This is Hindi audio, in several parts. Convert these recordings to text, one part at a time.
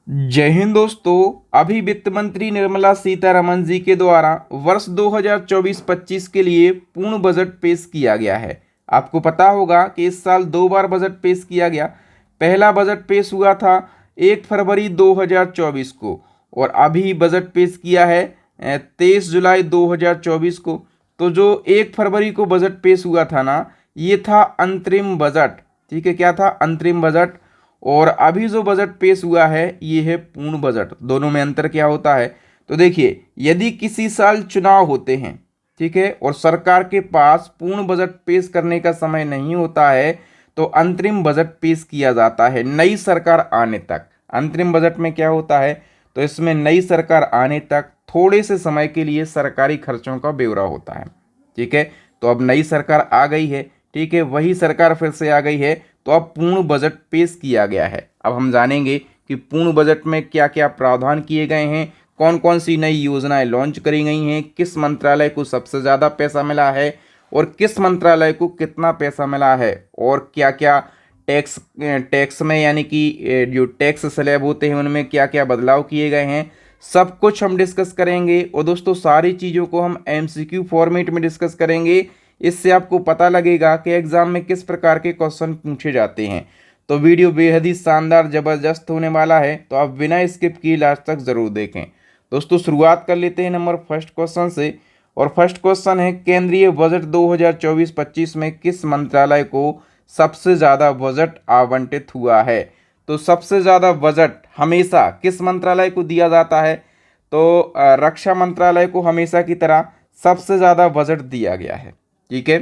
जय हिंद दोस्तों। अभी वित्त मंत्री निर्मला सीतारमण जी के द्वारा वर्ष 2024-25 के लिए पूर्ण बजट पेश किया गया है। आपको पता होगा कि इस साल दो बार बजट पेश किया गया। पहला बजट पेश हुआ था 1 फरवरी 2024 को और अभी बजट पेश किया है 23 जुलाई 2024 को। तो जो 1 फरवरी को बजट पेश हुआ था ना, ये था अंतरिम बजट। ठीक है, क्या था? अंतरिम बजट। और अभी जो बजट पेश हुआ है ये है पूर्ण बजट। दोनों में अंतर क्या होता है? तो देखिए, यदि किसी साल चुनाव होते हैं, ठीक है, और सरकार के पास पूर्ण बजट पेश करने का समय नहीं होता है, तो अंतरिम बजट पेश किया जाता है नई सरकार आने तक। अंतरिम बजट में क्या होता है? तो इसमें नई सरकार आने तक थोड़े से समय के लिए सरकारी खर्चों का ब्यौरा होता है। ठीक है, तो अब नई सरकार आ गई है, ठीक है, वही सरकार फिर से आ गई है, तो अब पूर्ण बजट पेश किया गया है। अब हम जानेंगे कि पूर्ण बजट में क्या क्या प्रावधान किए गए हैं, कौन कौन सी नई योजनाएं लॉन्च करी गई हैं, किस मंत्रालय को सबसे ज़्यादा पैसा मिला है और किस मंत्रालय को कितना पैसा मिला है, और क्या क्या टैक्स में यानी कि जो टैक्स स्लैब होते हैं उनमें क्या क्या बदलाव किए गए हैं, सब कुछ हम डिस्कस करेंगे। और दोस्तों, सारी चीज़ों को हम एमसीक्यू फॉर्मेट में डिस्कस करेंगे। इससे आपको पता लगेगा कि एग्जाम में किस प्रकार के क्वेश्चन पूछे जाते हैं। तो वीडियो बेहद ही शानदार ज़बरदस्त होने वाला है, तो आप बिना स्किप किए लास्ट तक ज़रूर देखें। दोस्तों, शुरुआत कर लेते हैं नंबर फर्स्ट क्वेश्चन से। और फर्स्ट क्वेश्चन है, केंद्रीय बजट 2024-25 में किस मंत्रालय को सबसे ज़्यादा बजट आवंटित हुआ है? तो सबसे ज़्यादा बजट हमेशा किस मंत्रालय को दिया जाता है? तो रक्षा मंत्रालय को हमेशा की तरह सबसे ज़्यादा बजट दिया गया है। ठीक है,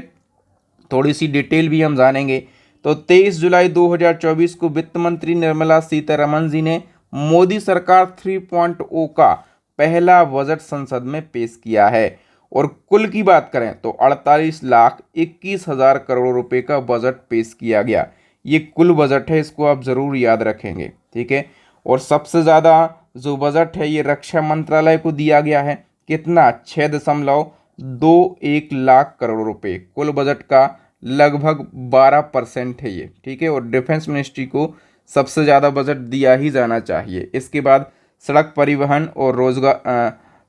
थोड़ी सी डिटेल भी हम जानेंगे। तो 23 जुलाई 2024 को वित्त मंत्री निर्मला सीतारमण जी ने मोदी सरकार 3.0 का पहला बजट संसद में पेश किया है। और कुल की बात करें तो 48,21,000 करोड़ रुपए का बजट पेश किया गया। ये कुल बजट है, इसको आप ज़रूर याद रखेंगे। ठीक है, और सबसे ज़्यादा जो बजट है ये रक्षा मंत्रालय को दिया गया है। कितना? 6.21 लाख करोड़ रुपए। कुल बजट का लगभग 12% है ये। ठीक है, और डिफेंस मिनिस्ट्री को सबसे ज़्यादा बजट दिया ही जाना चाहिए। इसके बाद सड़क परिवहन और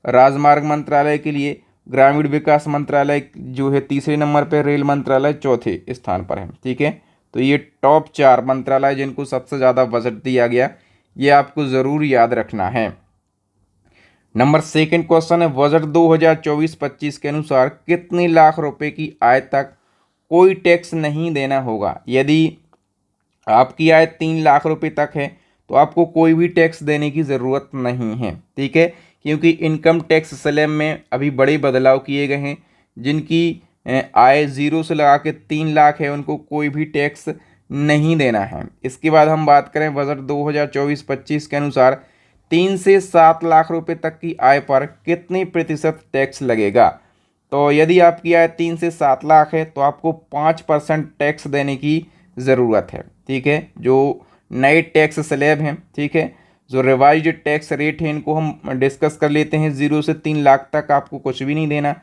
राजमार्ग मंत्रालय के लिए ग्रामीण विकास मंत्रालय जो है तीसरे नंबर पर, रेल मंत्रालय चौथे स्थान पर है। ठीक है, तो ये टॉप 4 मंत्रालय जिनको सबसे ज़्यादा बजट दिया गया, ये आपको ज़रूर याद रखना है। नंबर सेकंड क्वेश्चन है, बजट 2024-25 के अनुसार कितने लाख रुपए की आय तक कोई टैक्स नहीं देना होगा? यदि आपकी आय 3 लाख रुपए तक है तो आपको कोई भी टैक्स देने की ज़रूरत नहीं है। ठीक है, क्योंकि इनकम टैक्स स्लैब में अभी बड़े बदलाव किए गए हैं। जिनकी आय 0 से लगा के 3 लाख है उनको कोई भी टैक्स नहीं देना है। इसके बाद हम बात करें बजट 2024-25 के अनुसार 3 से 7 लाख रुपए तक की आय पर कितने प्रतिशत टैक्स लगेगा? तो यदि आपकी आय 3 से 7 लाख है तो आपको 5% टैक्स देने की ज़रूरत है। ठीक है, जो नए टैक्स स्लैब हैं, ठीक है, जो रिवाइज्ड टैक्स रेट है, इनको हम डिस्कस कर लेते हैं। 0 से 3 लाख तक आपको कुछ भी नहीं देना।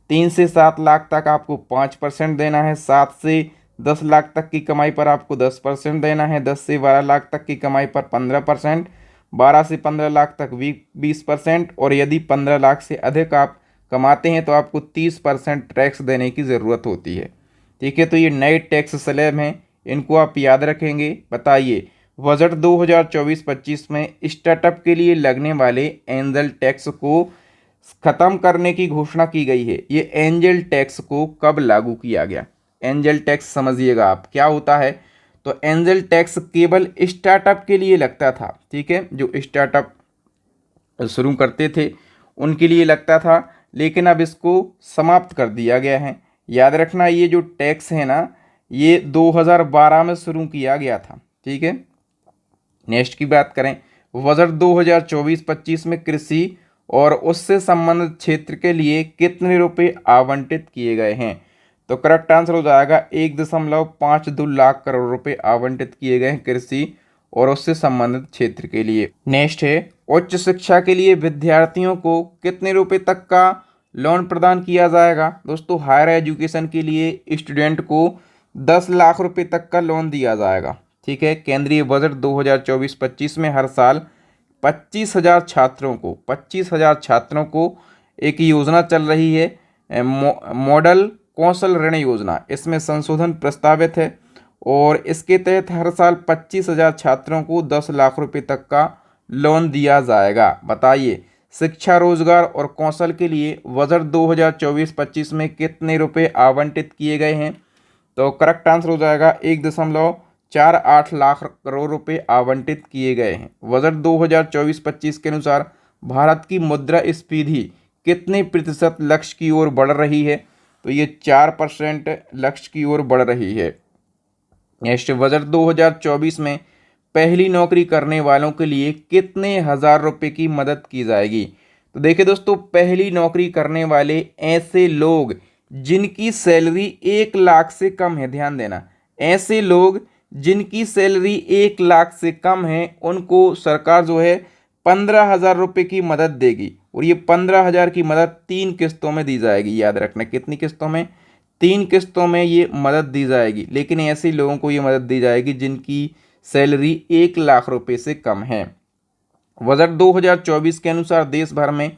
3 से 7 लाख तक आपको 5% देना है। 7 से 10 लाख तक की कमाई पर आपको 10% देना है। 10 से 12 लाख तक की कमाई पर 15%। 12 से 15 लाख तक 20%। और यदि 15 लाख से अधिक आप कमाते हैं तो आपको 30% टैक्स देने की ज़रूरत होती है। ठीक है, तो ये नए टैक्स स्लैब हैं, इनको आप याद रखेंगे। बताइए, बजट 2024-25 में स्टार्टअप के लिए लगने वाले एंजल टैक्स को ख़त्म करने की घोषणा की गई है। ये एंजल टैक्स को कब लागू किया गया? एंजल टैक्स समझिएगा आप क्या होता है। तो एंजल टैक्स केवल स्टार्टअप के लिए लगता था। ठीक है, जो स्टार्टअप शुरू करते थे उनके लिए लगता था, लेकिन अब इसको समाप्त कर दिया गया है। याद रखना, ये जो टैक्स है ना, ये 2012 में शुरू किया गया था। ठीक है, नेक्स्ट की बात करें, बजट 2024-25 में कृषि और उससे संबंधित क्षेत्र के लिए कितने रुपए आवंटित किए गए हैं? तो करेक्ट आंसर हो जाएगा 1.52 लाख करोड़ रुपए आवंटित किए गए हैं कृषि और उससे संबंधित क्षेत्र के लिए। नेक्स्ट है, उच्च शिक्षा के लिए विद्यार्थियों को कितने रुपए तक का लोन प्रदान किया जाएगा? दोस्तों, हायर एजुकेशन के लिए स्टूडेंट को 10 लाख रुपए तक का लोन दिया जाएगा। ठीक है, केंद्रीय बजट 2024-25 में हर साल 25,000 छात्रों को एक योजना चल रही है, मॉडल कौशल ऋण योजना। इसमें संशोधन प्रस्तावित है और इसके तहत हर साल 25,000 छात्रों को 10 लाख रुपए तक का लोन दिया जाएगा। बताइए शिक्षा, रोजगार और कौशल के लिए बजट 2024-25 में कितने रुपए आवंटित किए गए हैं? तो करेक्ट आंसर हो जाएगा 1.48 लाख करोड़ रुपए आवंटित किए गए हैं। बजट 2024-25 के अनुसार भारत की मुद्रास्फीति कितने प्रतिशत लक्ष्य की ओर बढ़ रही है? तो ये 4% लक्ष्य की ओर बढ़ रही है। नेक्स्ट, बजट 2024 में पहली नौकरी करने वालों के लिए कितने हजार रुपए की मदद की जाएगी? तो देखिए दोस्तों, पहली नौकरी करने वाले ऐसे लोग जिनकी सैलरी 1 लाख से कम है, ध्यान देना, ऐसे लोग जिनकी सैलरी 1 लाख से कम है उनको सरकार जो है 15,000 रुपये की मदद देगी और ये 15,000 की मदद 3 किस्तों में दी जाएगी। याद रखना, कितनी किस्तों में? 3 किस्तों में ये मदद दी जाएगी। लेकिन ऐसे लोगों को ये मदद दी जाएगी जिनकी सैलरी 1 लाख रुपए से कम है। बजट 2024 के अनुसार देश भर में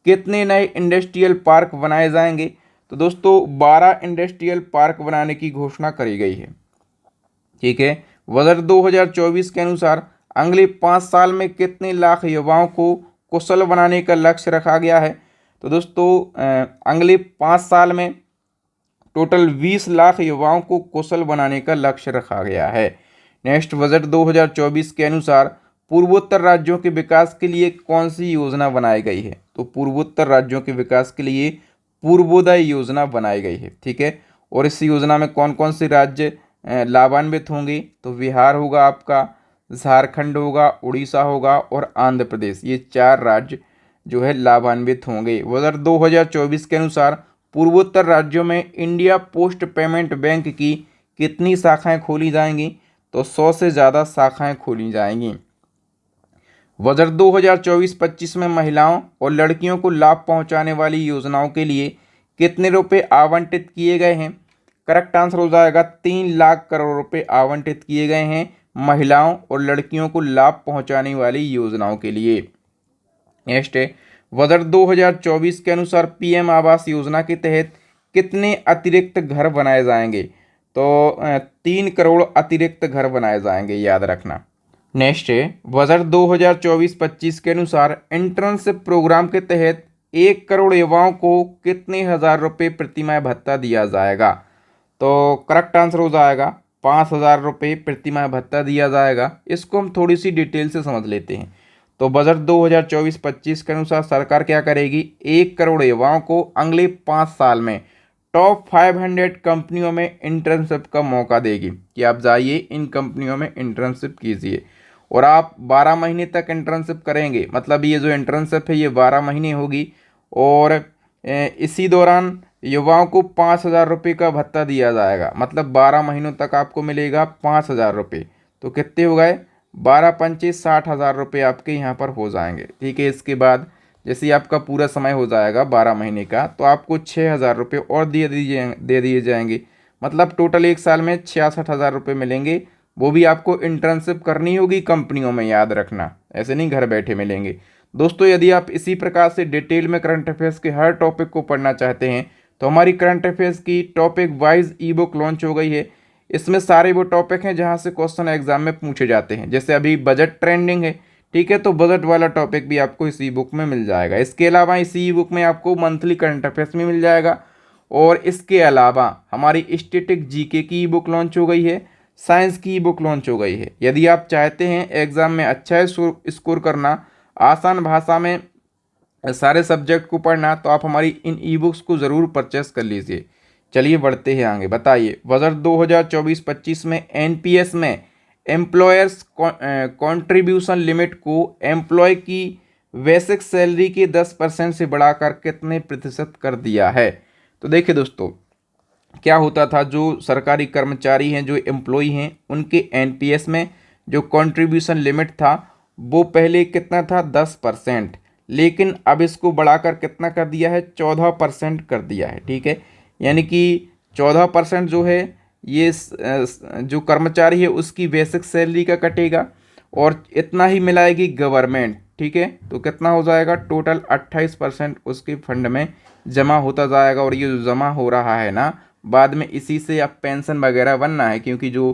कितने नए इंडस्ट्रियल पार्क बनाए जाएंगे? तो दोस्तों 12 इंडस्ट्रियल पार्क बनाने की घोषणा करी गई है। ठीक है, बजट 2024 के अनुसार अगले 5 साल में कितने लाख युवाओं को कुशल बनाने का लक्ष्य रखा गया है? तो दोस्तों अगले 5 साल में टोटल 20 लाख युवाओं को कुशल बनाने का लक्ष्य रखा गया है। नेक्स्ट, बजट 2024 के अनुसार पूर्वोत्तर राज्यों के विकास के लिए कौन सी योजना बनाई गई है? तो पूर्वोत्तर राज्यों के विकास के लिए पूर्वोदय योजना बनाई गई है। ठीक है, और इस योजना में कौन कौन से राज्य लाभान्वित होंगे? तो बिहार होगा आपका, झारखंड होगा, उड़ीसा होगा और आंध्र प्रदेश। ये 4 राज्य जो है लाभान्वित होंगे। बजट 2024 के अनुसार पूर्वोत्तर राज्यों में इंडिया पोस्ट पेमेंट बैंक की कितनी शाखाएं खोली जाएंगी? तो 100 से ज़्यादा शाखाएं खोली जाएंगी। बजट 2024-25 में महिलाओं और लड़कियों को लाभ पहुंचाने वाली योजनाओं के लिए कितने रुपए आवंटित किए गए हैं? करेक्ट आंसर हो जाएगा 3 लाख करोड़ रुपए आवंटित किए गए हैं महिलाओं और लड़कियों को लाभ पहुंचाने वाली योजनाओं के लिए। नेक्स्ट है, बजट 2024 के अनुसार पीएम आवास योजना के तहत कितने अतिरिक्त घर बनाए जाएंगे? तो 3 करोड़ अतिरिक्त घर बनाए जाएंगे, याद रखना। नेक्स्ट है, बजट 2024-25 के अनुसार इंटर्नशिप प्रोग्राम के तहत 1 करोड़ युवाओं को कितने हजार रुपये प्रतिमाह भत्ता दिया जाएगा? तो करेक्ट आंसर हो जाएगा 5,000 रुपये प्रतिमाह भत्ता दिया जाएगा। इसको हम थोड़ी सी डिटेल से समझ लेते हैं। तो बजट 2024-25 के अनुसार सरकार क्या करेगी? 1 करोड़ युवाओं को अगले 5 साल में टॉप 500 कंपनियों में इंटर्नशिप का मौका देगी कि आप जाइए इन कंपनियों में इंटर्नशिप कीजिए और आप 12 महीने तक इंटर्नशिप करेंगे। मतलब ये जो इंटर्नशिप है ये 12 महीने होगी और इसी दौरान युवाओं को 5,000 रुपये का भत्ता दिया जाएगा। मतलब 12 महीनों तक आपको मिलेगा 5,000 रुपये। तो कितने हो गए? 12 पंचे 60,000 रुपये आपके यहाँ पर हो जाएंगे। ठीक है, इसके बाद जैसे ही आपका पूरा समय हो जाएगा 12 महीने का तो आपको 6,000 रुपये और दे दिए जाएंगे। मतलब टोटल 1 साल में 66,000 रुपये मिलेंगे। वो भी आपको इंटर्नशिप करनी होगी कंपनियों में, याद रखना, ऐसे नहीं घर बैठे मिलेंगे। दोस्तों यदि आप इसी प्रकार से डिटेल में करंट अफेयर्स के हर टॉपिक को पढ़ना चाहते हैं तो हमारी करंट अफेयर्स की टॉपिक वाइज ई बुक लॉन्च हो गई है। इसमें सारे वो टॉपिक हैं जहां से क्वेश्चन एग्जाम में पूछे जाते हैं। जैसे अभी बजट ट्रेंडिंग है, ठीक है, तो बजट वाला टॉपिक भी आपको इस ई बुक में मिल जाएगा। इसके अलावा इसी ई बुक में आपको मंथली करंट अफेयर्स में मिल जाएगा और इसके अलावा हमारी स्टैटिक जीके की ई बुक लॉन्च हो गई है, साइंस की ई बुक लॉन्च हो गई है। यदि आप चाहते हैं एग्जाम में अच्छा स्कोर करना, आसान भाषा में सारे सब्जेक्ट को पढ़ना, तो आप हमारी इन ई बुक्स को ज़रूर परचेस कर लीजिए। चलिए बढ़ते हैं आगे। बताइए बजट 2024-25 में एनपीएस में एम्प्लॉयर्स कंट्रीब्यूशन लिमिट को एम्प्लॉय की बेसिक सैलरी के 10% से बढ़ाकर कितने प्रतिशत कर दिया है? तो देखिए दोस्तों, क्या होता था, जो सरकारी कर्मचारी हैं, जो एम्प्लॉय हैं, उनके एनपीएस में जो कंट्रीब्यूशन लिमिट था वो पहले कितना था? 10%। लेकिन अब इसको बढ़ाकर कितना कर दिया है? 14% कर दिया है। ठीक है, यानी कि 14% जो है ये जो कर्मचारी है उसकी बेसिक सैलरी का कटेगा और इतना ही मिलाएगी गवर्नमेंट। ठीक है। तो कितना हो जाएगा, टोटल 28% उसके फंड में जमा होता जाएगा। और ये जो जमा हो रहा है ना, बाद में इसी से अब पेंशन वगैरह बनना है, क्योंकि जो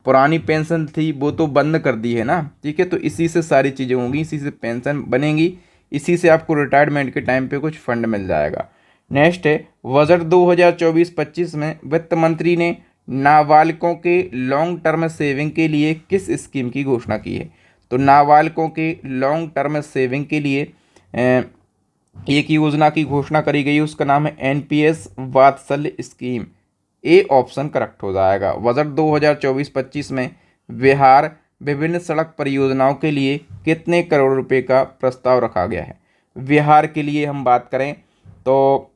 पुरानी पेंशन थी वो तो बंद कर दी है ना, ठीक है। तो इसी से सारी चीज़ें होंगी, इसी से पेंशन बनेगी, इसी से आपको रिटायरमेंट के टाइम पे कुछ फंड मिल जाएगा। नेक्स्ट है, बजट 2024-25 में वित्त मंत्री ने नाबालिगों के लॉन्ग टर्म सेविंग के लिए किस स्कीम की घोषणा की है। तो नाबालिगों के लॉन्ग टर्म सेविंग के लिए एक योजना की घोषणा करी गई है, उसका नाम है एनपीएस वात्सल्य स्कीम। ए ऑप्शन करेक्ट हो जाएगा। बजट 2024-25 में बिहार विभिन्न सड़क परियोजनाओं के लिए कितने करोड़ रुपए का प्रस्ताव रखा गया है। बिहार के लिए हम बात करें तो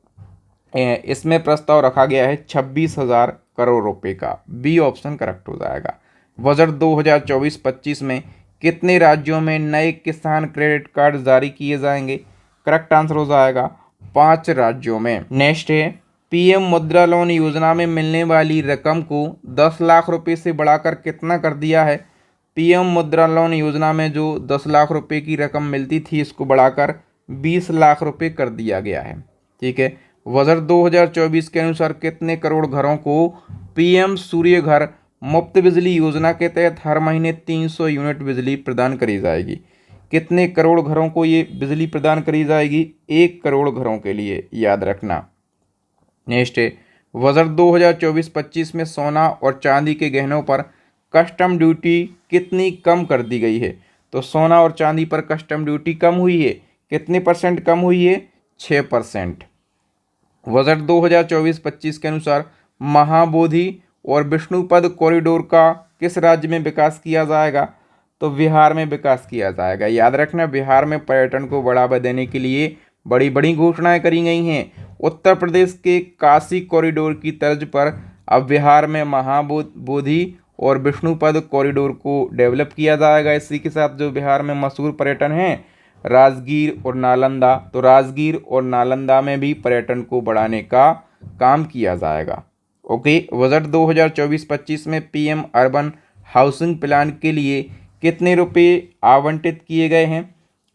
इसमें प्रस्ताव रखा गया है 26,000 करोड़ रुपए का। बी ऑप्शन करेक्ट हो जाएगा। बजट 2024-25 में कितने राज्यों में नए किसान क्रेडिट कार्ड जारी किए जाएंगे। करेक्ट आंसर हो जाएगा 5 राज्यों में। नेक्स्ट है, पीएम मुद्रा लोन योजना में मिलने वाली रकम को 10 लाख रुपए से बढ़ाकर कितना कर दिया है। पीएम मुद्रा लोन योजना में जो 10 लाख रुपए की रकम मिलती थी, इसको बढ़ाकर 20 लाख रुपए कर दिया गया है, ठीक है। बजट 2024 के अनुसार कितने करोड़ घरों को पीएम सूर्य घर मुफ्त बिजली योजना के तहत हर महीने 300 यूनिट बिजली प्रदान करी जाएगी। कितने करोड़ घरों को ये बिजली प्रदान करी जाएगी। 1 करोड़ घरों के लिए, याद रखना। नेक्स्ट है, बजट 2024-25 में सोना और चांदी के गहनों पर कस्टम ड्यूटी कितनी कम कर दी गई है। तो सोना और चांदी पर कस्टम ड्यूटी कम हुई है, कितने परसेंट कम हुई है, 6%। बजट 2024-25 के अनुसार महाबोधि और विष्णुपद कॉरिडोर का किस राज्य में विकास किया जाएगा। तो बिहार में विकास किया जाएगा। याद रखना, बिहार में पर्यटन को बढ़ावा देने के लिए बड़ी बड़ी घोषणाएं करी गई हैं। उत्तर प्रदेश के काशी कॉरिडोर की तर्ज पर अब बिहार में महाबोधि और विष्णुपद कॉरिडोर को डेवलप किया जाएगा। इसी के साथ जो बिहार में मशहूर पर्यटन हैं राजगीर और नालंदा, तो राजगीर और नालंदा में भी पर्यटन को बढ़ाने का काम किया जाएगा। ओके, बजट 2024-25 में पीएम अर्बन हाउसिंग प्लान के लिए कितने रुपए आवंटित किए गए हैं।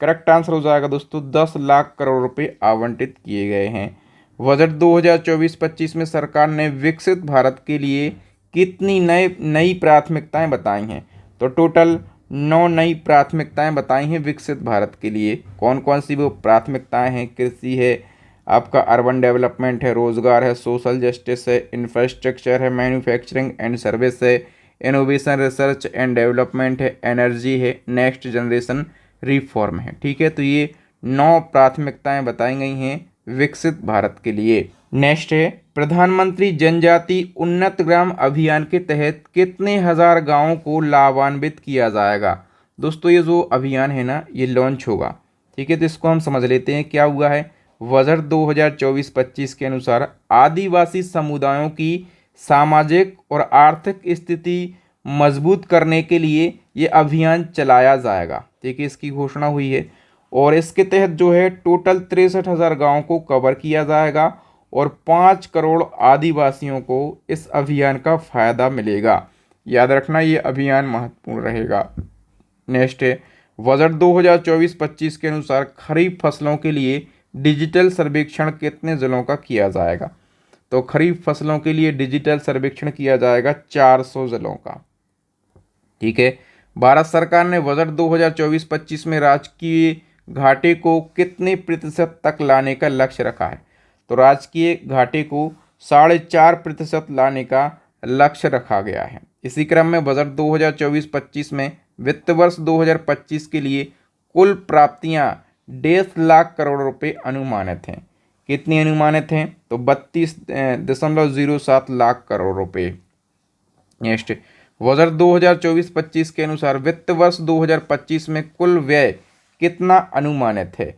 करेक्ट आंसर हो जाएगा दोस्तों 10 लाख करोड़ रुपए आवंटित किए गए हैं। बजट 2024-25 में सरकार ने विकसित भारत के लिए कितनी नई प्राथमिकताएं बताई हैं। तो टोटल 9 नई प्राथमिकताएं बताई हैं विकसित भारत के लिए। कौन कौन सी वो प्राथमिकताएं हैं। कृषि है, आपका अर्बन डेवलपमेंट है, रोजगार है, सोशल जस्टिस है, इंफ्रास्ट्रक्चर है, मैन्युफैक्चरिंग एंड सर्विस है, इनोवेशन रिसर्च एंड डेवलपमेंट है, एनर्जी है, नेक्स्ट जनरेशन रिफॉर्म है, ठीक है। तो ये 9 प्राथमिकताएं बताई गई हैं विकसित भारत के लिए। नेक्स्ट है, प्रधानमंत्री जनजाति उन्नत ग्राम अभियान के तहत कितने हजार गांवों को लाभान्वित किया जाएगा। दोस्तों ये जो अभियान है ना, ये लॉन्च होगा, ठीक है। तो इसको हम समझ लेते हैं क्या हुआ है। बजट 2024-25 के अनुसार आदिवासी समुदायों की सामाजिक और आर्थिक स्थिति मजबूत करने के लिए ये अभियान चलाया जाएगा, ठीक है। इसकी घोषणा हुई है और इसके तहत जो है टोटल 63,000 गाँव को कवर किया जाएगा और 5 करोड़ आदिवासियों को इस अभियान का फायदा मिलेगा। याद रखना, ये अभियान महत्वपूर्ण रहेगा। नेक्स्ट है, बजट 2024-25 के अनुसार खरीफ फसलों के लिए डिजिटल सर्वेक्षण कितने जिलों का किया जाएगा। तो खरीफ फसलों के लिए डिजिटल सर्वेक्षण किया जाएगा 400 जिलों का, ठीक है। भारत सरकार ने बजट 2024-25 में राजकीय घाटे को कितने प्रतिशत तक लाने का लक्ष्य रखा है। तो राजकीय घाटे को 4.5% लाने का लक्ष्य रखा गया है। इसी क्रम में बजट 2024-25 में वित्त वर्ष 2025 के लिए कुल प्राप्तियां 1.5 लाख करोड़ रुपए अनुमानित हैं। कितनी अनुमानित हैं। तो 32.07 लाख करोड़ रुपए। नेक्स्ट, बजट 2024-25 के अनुसार वित्त वर्ष 2025 में कुल व्यय कितना अनुमानित है।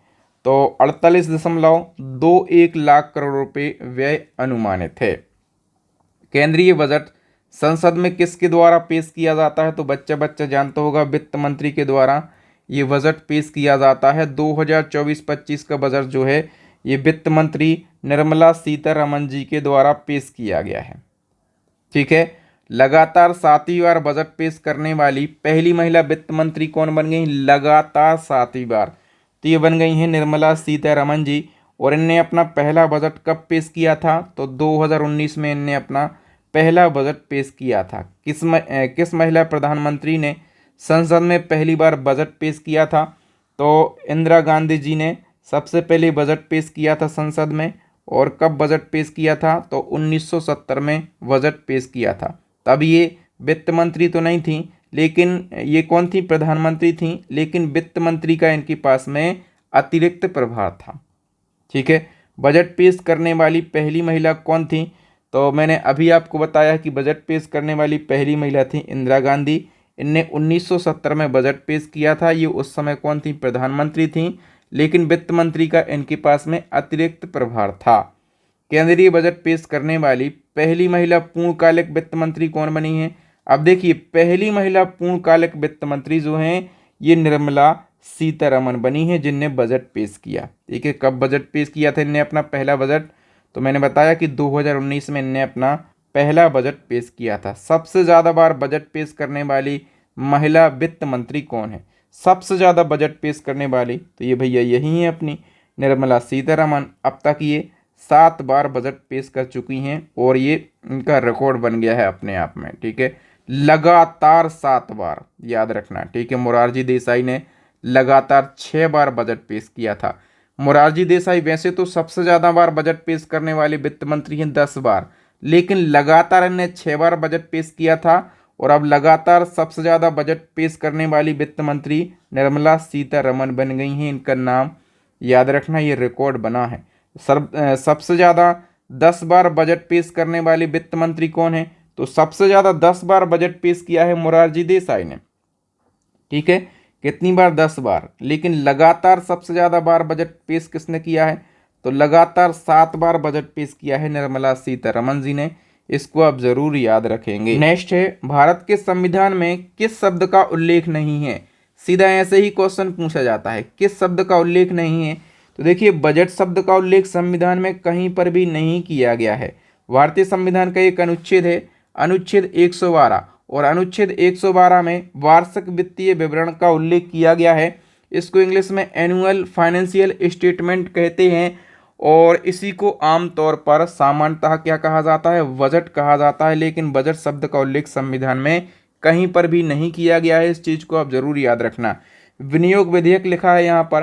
तो 48.21 लाख करोड़ रुपए व्यय अनुमानित है। केंद्रीय बजट संसद में किसके द्वारा पेश किया जाता है। तो बच्चा जानता होगा, वित्त मंत्री के द्वारा ये बजट पेश किया जाता है। 2024-25 का बजट जो है ये वित्त मंत्री निर्मला सीतारमण जी के द्वारा पेश किया गया है, ठीक है। लगातार 7वीं बार बजट पेश करने वाली पहली महिला वित्त मंत्री कौन बन गई। लगातार 7वीं बार, तो ये बन गई हैं निर्मला सीतारमण जी। और इनने अपना पहला बजट कब पेश किया था? तो 2019 में इनने अपना पहला बजट पेश किया था। किस महिला प्रधानमंत्री ने संसद में पहली बार बजट पेश किया था? तो इंदिरा गांधी जी ने सबसे पहले बजट पेश किया था संसद में। और कब बजट पेश किया था? तो 1970 में बजट पेश किया था। तब ये वित्त मंत्री तो नहीं थी, लेकिन ये कौन थी? प्रधानमंत्री थी, लेकिन वित्त मंत्री का इनके पास में अतिरिक्त प्रभार था। ठीक है। बजट पेश करने वाली पहली महिला कौन थी? तो मैंने अभी आपको बताया कि बजट पेश करने वाली पहली महिला थी इंदिरा गांधी। इनने 1970 में बजट पेश किया था। ये उस समय कौन थी? प्रधानमंत्री थी, लेकिन वित्त मंत्री का इनके पास में अतिरिक्त प्रभार था। केंद्रीय बजट पेश करने वाली पहली महिला पूर्णकालिक वित्त मंत्री कौन बनी है? अब देखिए, पहली महिला पूर्णकालिक वित्त मंत्री जो हैं ये निर्मला सीतारमण बनी है, जिनने बजट पेश किया। ठीक है। कब बजट पेश किया था इनने अपना पहला बजट? तो मैंने बताया कि 2019 में इनने अपना पहला बजट पेश किया था। सबसे ज़्यादा बार बजट पेश करने वाली महिला वित्त मंत्री कौन है? सबसे ज़्यादा बजट पेश करने वाली, तो ये भैया यही है अपनी निर्मला सीतारमण। अब तक ये 7 बार बजट पेश कर चुकी हैं और ये इनका रिकॉर्ड बन गया है अपने आप में। ठीक है। लगातार 7 बार, याद रखना। ठीक है। मोरारजी देसाई ने लगातार 6 बार बजट पेश किया था। मोरारजी देसाई वैसे तो सबसे ज़्यादा बार बजट पेश करने वाले वित्त मंत्री हैं, 10 बार, लेकिन लगातार इन्हें 6 बार बजट पेश किया था। और अब लगातार सबसे ज़्यादा बजट पेश करने वाली वित्त मंत्री निर्मला सीतारमण बन गई हैं। इनका नाम याद रखना, ये रिकॉर्ड बना है। सबसे ज़्यादा 10 बार बजट पेश करने वाली वित्त मंत्री कौन है? तो सबसे ज़्यादा 10 बार बजट पेश किया है मोरारजी देसाई ने। ठीक है। कितनी बार? 10 बार। लेकिन लगातार सबसे ज़्यादा बार बजट पेश किसने किया है? तो लगातार 7 बार बजट पेश किया है निर्मला सीतारमण जी ने। इसको आप जरूर याद रखेंगे। नेक्स्ट है, भारत के संविधान में किस शब्द का उल्लेख नहीं है? सीधा ऐसे ही क्वेश्चन पूछा जाता है, किस शब्द का उल्लेख नहीं है? तो देखिए, बजट शब्द का उल्लेख संविधान में कहीं पर भी नहीं किया गया है। भारतीय संविधान का एक अनुच्छेद है, अनुच्छेद 112, और अनुच्छेद 112 में वार्षिक वित्तीय विवरण का उल्लेख किया गया है। इसको इंग्लिश में एनुअल फाइनेंशियल स्टेटमेंट कहते हैं। और इसी को आमतौर पर सामान्यतः क्या कहा जाता है? बजट कहा जाता है। लेकिन बजट शब्द का उल्लेख संविधान में कहीं पर भी नहीं किया गया है। इस चीज़ को आप जरूर याद रखना। विनियोग विधेयक लिखा है यहाँ पर,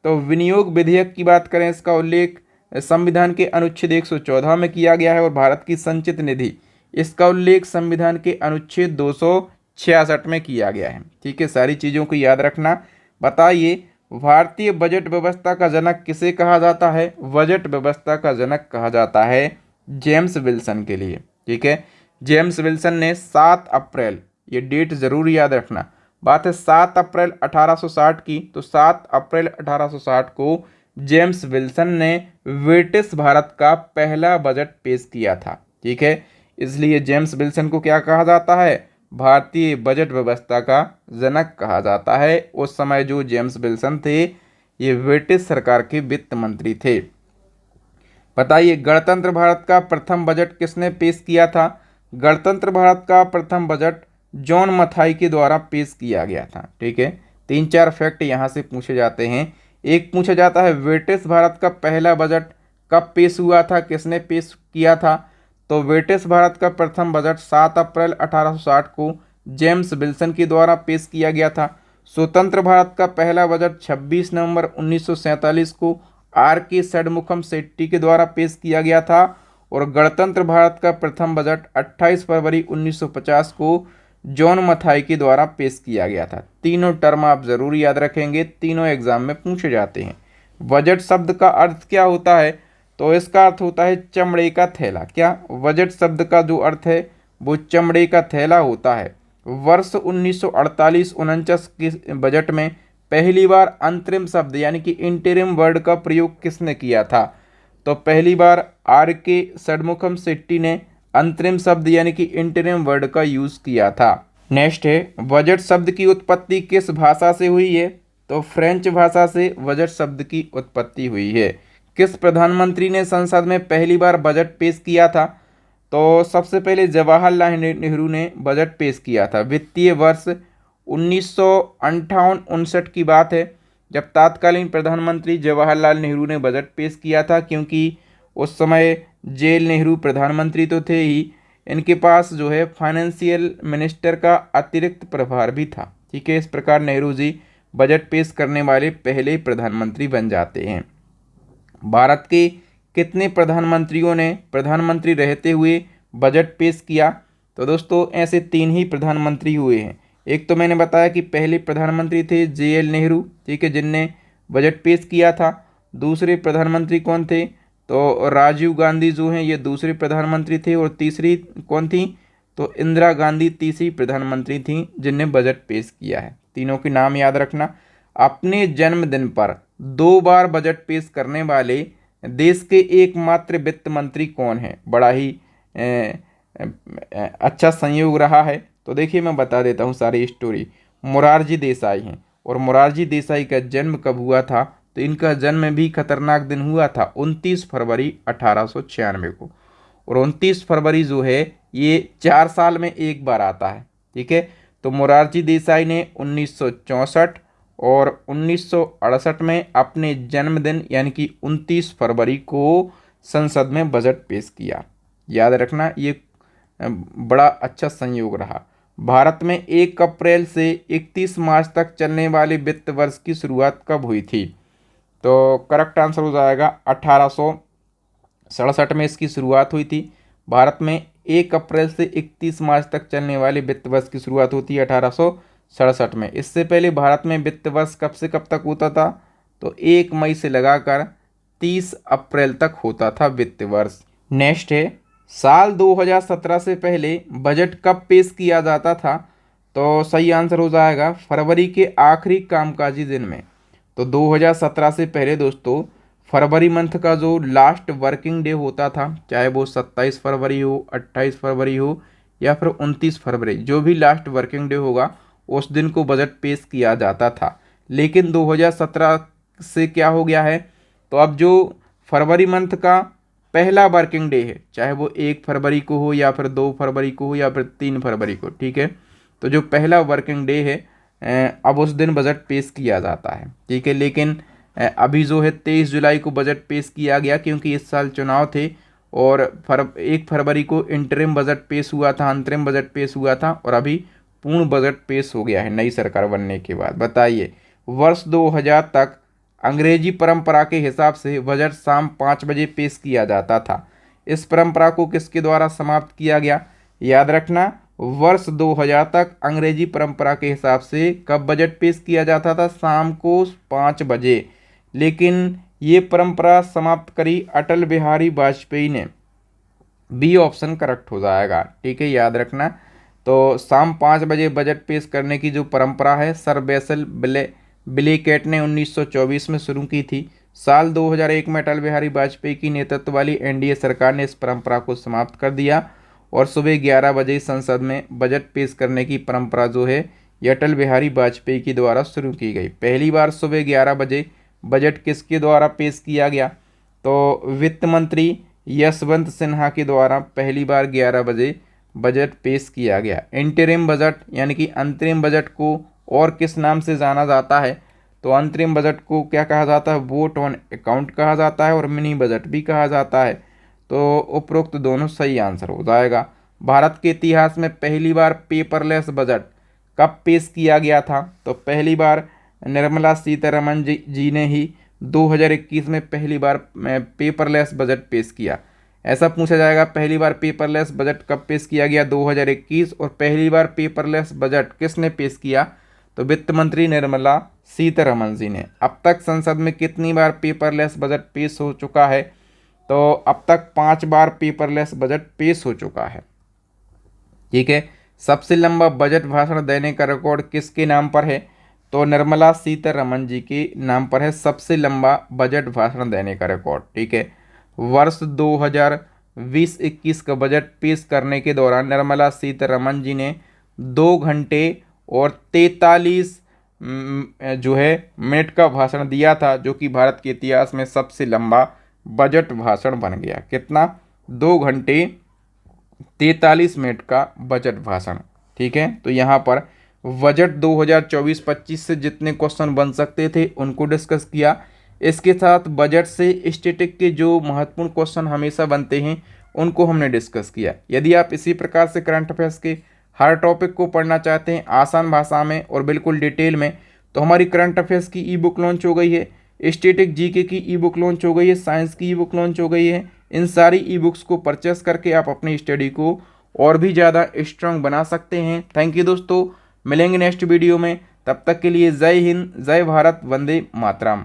तो विनियोग विधेयक की बात करें, इसका उल्लेख संविधान के अनुच्छेद 114 में किया गया है। और भारत की संचित निधि, इसका उल्लेख संविधान के अनुच्छेद 266 में किया गया है। ठीक है। सारी चीज़ों को याद रखना। बताइए, भारतीय बजट व्यवस्था का जनक किसे कहा जाता है? बजट व्यवस्था का जनक कहा जाता है जेम्स विल्सन के लिए। ठीक है। जेम्स विल्सन ने 7 अप्रैल, ये डेट जरूर याद रखना, बात है 7 अप्रैल 1860 की, तो 7 अप्रैल 1860 को जेम्स विल्सन ने ब्रिटिश भारत का पहला बजट पेश किया था। ठीक है। इसलिए जेम्स विल्सन को क्या कहा जाता है? भारतीय बजट व्यवस्था का जनक कहा जाता है। उस समय जो जेम्स विल्सन थे, ये ब्रिटिश सरकार के वित्त मंत्री थे। बताइए, गणतंत्र भारत का प्रथम बजट किसने पेश किया था? गणतंत्र भारत का प्रथम बजट जॉन मथाई के द्वारा पेश किया गया था। ठीक है। 3-4 फैक्ट यहाँ से पूछे जाते हैं। एक पूछा जाता है, ब्रिटिश भारत का पहला बजट कब पेश हुआ था, किसने पेश किया था? तो ब्रिटिश भारत का प्रथम बजट 7 अप्रैल 1860 को जेम्स विल्सन के द्वारा पेश किया गया था। स्वतंत्र भारत का पहला बजट 26 नवंबर 1947 को R.K. षणमुखम शेट्टी के द्वारा पेश किया गया था। और गणतंत्र भारत का प्रथम बजट 28 फरवरी 1950 को जॉन मथाई के द्वारा पेश किया गया था। तीनों टर्म आप जरूर याद रखेंगे, तीनों एग्जाम में पूछे जाते हैं। बजट शब्द का अर्थ क्या होता है? तो इसका अर्थ होता है चमड़े का थैला। क्या? बजट शब्द का जो अर्थ है वो चमड़े का थैला होता है। वर्ष 1948-49 के बजट में पहली बार अंतरिम शब्द यानी कि इंटरिम वर्ड का प्रयोग किसने किया था? तो पहली बार R.K. षणमुखम शेट्टी ने अंतरिम शब्द यानी कि इंटरिम वर्ड का यूज किया था। नेक्स्ट है, बजट शब्द की उत्पत्ति किस भाषा से हुई है? तो फ्रेंच भाषा से बजट शब्द की उत्पत्ति हुई है। किस प्रधानमंत्री ने संसद में पहली बार बजट पेश किया था? तो सबसे पहले जवाहरलाल नेहरू ने बजट पेश किया था। वित्तीय वर्ष 1958-59 की बात है। जब तत्कालीन प्रधानमंत्री जवाहरलाल नेहरू ने बजट पेश किया था, क्योंकि उस समय जेल नेहरू प्रधानमंत्री तो थे ही, इनके पास जो है फाइनेंशियल मिनिस्टर का अतिरिक्त प्रभार भी था। ठीक है, इस प्रकार नेहरू जी बजट पेश करने वाले पहले प्रधानमंत्री बन जाते हैं। भारत के कितने प्रधानमंत्रियों ने प्रधानमंत्री रहते हुए बजट पेश किया? तो दोस्तों ऐसे 3 ही प्रधानमंत्री हुए हैं। एक तो मैंने बताया कि पहले प्रधानमंत्री थे JL नेहरू, ठीक है, जिनने बजट पेश किया था। दूसरे प्रधानमंत्री कौन थे? तो राजीव गांधी जो हैं ये दूसरे प्रधानमंत्री थे। और तीसरी कौन थी? तो इंदिरा गांधी तीसरी प्रधानमंत्री थी जिनने बजट पेश किया है। तीनों के नाम याद रखना। अपने जन्मदिन पर 2 बार बजट पेश करने वाले देश के एकमात्र वित्त मंत्री कौन है? बड़ा ही अच्छा संयोग रहा है। तो देखिए मैं बता देता हूँ सारी स्टोरी। मोरारजी देसाई हैं। और मोरारजी देसाई का जन्म कब हुआ था? तो इनका जन्म भी खतरनाक दिन हुआ था 29 फरवरी 1896 को। और 29 फरवरी जो है ये 4 साल में एक बार आता है। ठीक है, तो मोरारजी देसाई ने 1964 और 1968 में अपने जन्मदिन यानी कि 29 फरवरी को संसद में बजट पेश किया। याद रखना, ये बड़ा अच्छा संयोग रहा। भारत में 1 अप्रैल से 31 मार्च तक चलने वाले वित्त वर्ष की शुरुआत कब हुई थी? तो करेक्ट आंसर हो जाएगा 1867 में इसकी शुरुआत हुई थी। भारत में 1 अप्रैल से 31 मार्च तक चलने वाले वित्त वर्ष की शुरुआत होती है 1867 में। इससे पहले भारत में वित्त वर्ष कब से कब तक होता था? तो 1 मई से लगाकर 30 अप्रैल तक होता था वित्त वर्ष। नेक्स्ट है, साल 2017 से पहले बजट कब पेश किया जाता था? तो सही आंसर हो जाएगा फरवरी के आखिरी कामकाजी दिन में। तो 2017 से पहले दोस्तों फरवरी मंथ का जो लास्ट वर्किंग डे होता था, चाहे वो 27 फरवरी हो, 28 फरवरी हो या फिर 29 फरवरी, जो भी लास्ट वर्किंग डे होगा उस दिन को बजट पेश किया जाता था। लेकिन 2017 से क्या हो गया है? तो अब जो फरवरी मंथ का पहला वर्किंग डे है, चाहे वो 1 फरवरी को हो या फिर 2 फरवरी को हो या फिर 3 फरवरी को, ठीक है, तो जो पहला वर्किंग डे है अब उस दिन बजट पेश किया जाता है। ठीक है, लेकिन अभी जो है 23 जुलाई को बजट पेश किया गया, क्योंकि इस साल चुनाव थे और 1 फरवरी को इंटरिम बजट पेश हुआ था, अंतरिम बजट पेश हुआ था और अभी पूर्ण बजट पेश हो गया है नई सरकार बनने के बाद। बताइए, वर्ष 2000 तक अंग्रेजी परंपरा के हिसाब से बजट शाम 5 बजे पेश किया जाता था। इस परंपरा को किसके द्वारा समाप्त किया गया? याद रखना, वर्ष 2000 तक अंग्रेजी परंपरा के हिसाब से कब बजट पेश किया जाता था? शाम को 5 बजे। लेकिन ये परंपरा समाप्त करी अटल बिहारी वाजपेयी ने। बी ऑप्शन करेक्ट हो जाएगा। ठीक है, याद रखना। तो शाम 5 बजे बजट पेश करने की जो परंपरा है सर बैसल ब्लैकेट ने 1924 में शुरू की थी। साल 2001 में अटल बिहारी वाजपेयी की नेतृत्व वाली NDA सरकार ने इस परंपरा को समाप्त कर दिया और सुबह 11 बजे संसद में बजट पेश करने की परंपरा जो है ये अटल बिहारी वाजपेयी के द्वारा शुरू की गई। पहली बार सुबह 11 बजे बजट किसके द्वारा पेश किया गया? तो वित्त मंत्री यशवंत सिन्हा के द्वारा पहली बार 11 बजे बजट पेश किया गया। इंटरिम बजट यानी कि अंतरिम बजट को और किस नाम से जाना जाता है? तो अंतरिम बजट को क्या कहा जाता है? वोट ऑन अकाउंट कहा जाता है और मिनी बजट भी कहा जाता है। तो उपरोक्त दोनों सही आंसर हो जाएगा। भारत के इतिहास में पहली बार पेपरलेस बजट कब पेश किया गया था? तो पहली बार निर्मला सीतारमण जी ने ही 2021 में पहली बार पेपरलेस बजट पेश किया। ऐसा पूछा जाएगा पहली बार पेपरलेस बजट कब पेश किया गया? 2021। और पहली बार पेपरलेस बजट किसने पेश किया? तो वित्त मंत्री निर्मला सीतारमण जी ने। अब तक संसद में कितनी बार पेपरलेस बजट पेश हो चुका है? तो अब तक 5 बार पेपरलेस बजट पेश हो चुका है। ठीक है, सबसे लंबा बजट भाषण देने का रिकॉर्ड किसके नाम पर है? तो निर्मला सीतारमण जी के नाम पर है सबसे लंबा बजट भाषण देने का रिकॉर्ड। ठीक है, वर्ष 2020-21 का बजट पेश करने के दौरान निर्मला सीतारमण जी ने 2 घंटे और 43 जो है मिनट का भाषण दिया था, जो कि भारत के इतिहास में सबसे लंबा बजट भाषण बन गया। कितना? 2 घंटे 43 मिनट का बजट भाषण। ठीक है, तो यहाँ पर बजट 2024-25 से जितने क्वेश्चन बन सकते थे उनको डिस्कस किया। इसके साथ बजट से स्टैटिक के जो महत्वपूर्ण क्वेश्चन हमेशा बनते हैं उनको हमने डिस्कस किया। यदि आप इसी प्रकार से करंट अफेयर्स के हर टॉपिक को पढ़ना चाहते हैं आसान भाषा में और बिल्कुल डिटेल में, तो हमारी करंट अफेयर्स की ई बुक लॉन्च हो गई है, स्टैटिक जीके की ई बुक लॉन्च हो गई है, साइंस की ई बुक लॉन्च हो गई है। इन सारी ई बुक्स को परचेस करके आप अपनी स्टडी को और भी ज़्यादा स्ट्रांग बना सकते हैं। थैंक यू दोस्तों, मिलेंगे नेक्स्ट वीडियो में। तब तक के लिए जय हिंद, जय भारत, वंदे मातरम।